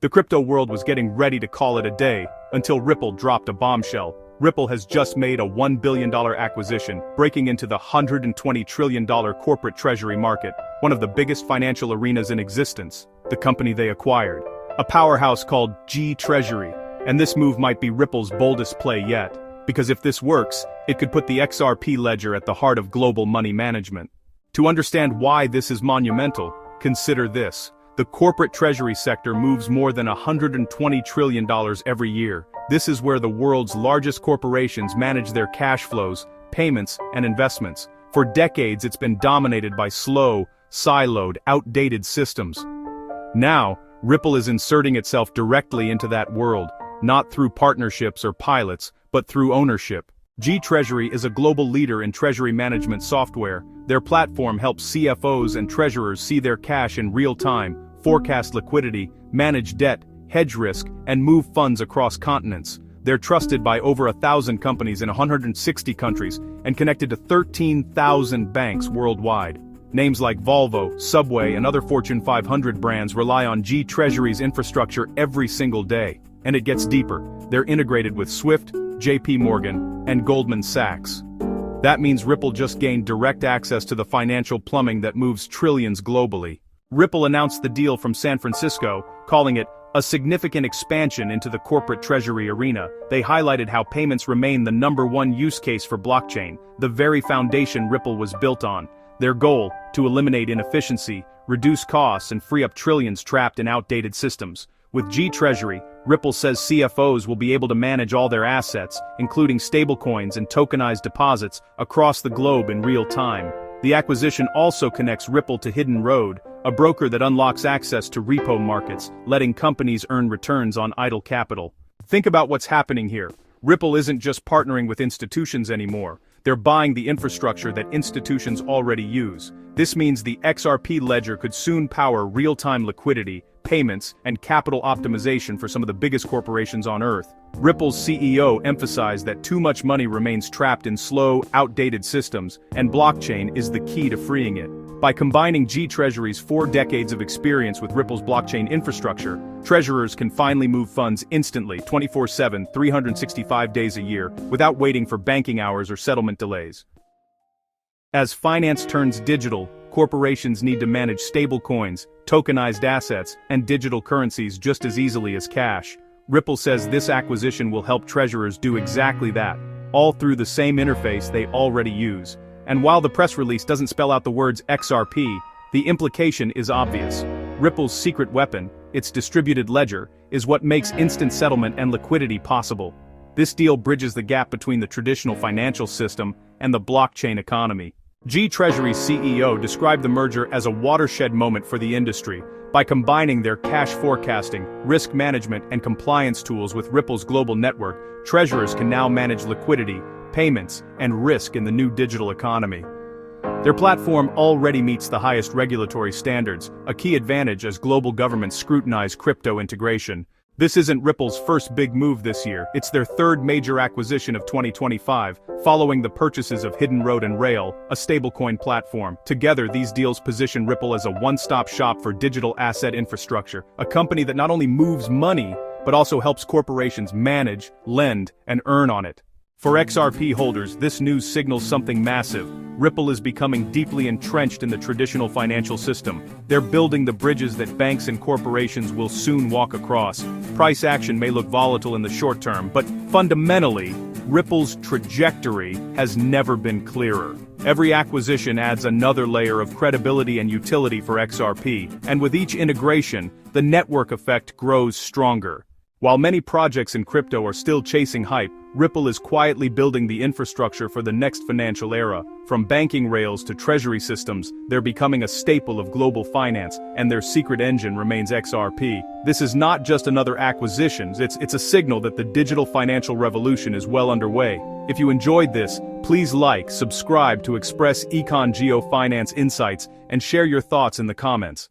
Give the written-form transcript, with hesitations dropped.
The crypto world was getting ready to call it a day, until Ripple dropped a bombshell. Ripple has just made a $1 billion acquisition, breaking into the $120 trillion corporate-treasury market, one of the biggest financial arenas in existence. The company they acquired, a powerhouse called G Treasury. And this move might be Ripple's boldest play yet, because if this works, it could put the XRP Ledger at the heart of global money management. To understand why this is monumental, consider this. The corporate treasury sector moves more than $120 trillion every year. This is where the world's largest corporations manage their cash flows, payments, and investments. For decades it's been dominated by slow, siloed, outdated systems. Now, Ripple is inserting itself directly into that world, not through partnerships or pilots, but through ownership. G Treasury is a global leader in treasury management software. Their platform helps CFOs and treasurers see their cash in real time, forecast liquidity, manage debt, hedge risk, and move funds across continents. They're trusted by over 1,000 companies in 160 countries and connected to 13,000 banks worldwide. Names like Volvo, Subway, and other Fortune 500 brands rely on G Treasury's infrastructure every single day. And it gets deeper. They're integrated with Swift, JPMorgan, and Goldman Sachs. That means Ripple just gained direct access to the financial plumbing that moves trillions globally. Ripple announced the deal from San Francisco, calling it a significant expansion into the corporate treasury arena. They highlighted how payments remain the #1 use case for blockchain, the very foundation Ripple was built on. Their goal, to eliminate inefficiency, reduce costs, and free up trillions trapped in outdated systems. With G Treasury, Ripple says CFOs will be able to manage all their assets, including stablecoins and tokenized deposits, across the globe in real time. The acquisition also connects Ripple to Hidden Road, a broker that unlocks access to repo markets, letting companies earn returns on idle capital. Think about what's happening here. Ripple isn't just partnering with institutions anymore. They're buying the infrastructure that institutions already use. This means the XRP Ledger could soon power real-time liquidity, payments, and capital optimization for some of the biggest corporations on Earth. Ripple's CEO emphasized that too much money remains trapped in slow, outdated systems, and blockchain is the key to freeing it. By combining G Treasury's 4 decades of experience with Ripple's blockchain infrastructure, treasurers can finally move funds instantly, 24/7, 365 days a year, without waiting for banking hours or settlement delays. As finance turns digital, corporations need to manage stablecoins, tokenized assets, and digital currencies just as easily as cash. Ripple says this acquisition will help treasurers do exactly that, all through the same interface they already use. And while the press release doesn't spell out the words XRP, the implication is obvious. Ripple's secret weapon, its distributed ledger, is what makes instant settlement and liquidity possible. This deal bridges the gap between the traditional financial system and the blockchain economy. G Treasury's CEO described the merger as a watershed moment for the industry. By combining their cash forecasting, risk management, and compliance tools with Ripple's global network, treasurers can now manage liquidity, payments, and risk in the new digital economy. Their platform already meets the highest regulatory standards, a key advantage as global governments scrutinize crypto integration. This isn't Ripple's first big move this year, it's their 3rd major acquisition of 2025, following the purchases of Hidden Road and Rail, a stablecoin platform. Together, these deals position Ripple as a one-stop shop for digital asset infrastructure, a company that not only moves money, but also helps corporations manage, lend, and earn on it. For XRP holders, this news signals something massive. Ripple is becoming deeply entrenched in the traditional financial system. They're building the bridges that banks and corporations will soon walk across. Price action may look volatile in the short term, but fundamentally, Ripple's trajectory has never been clearer. Every acquisition adds another layer of credibility and utility for XRP, and with each integration, the network effect grows stronger. While many projects in crypto are still chasing hype, Ripple is quietly building the infrastructure for the next financial era. From banking rails to treasury systems, they're becoming a staple of global finance, and their secret engine remains XRP. This is not just another acquisition, it's a signal that the digital financial revolution is well underway. If you enjoyed this, please like, subscribe to express EconGeoFinance Insights, and share your thoughts in the comments.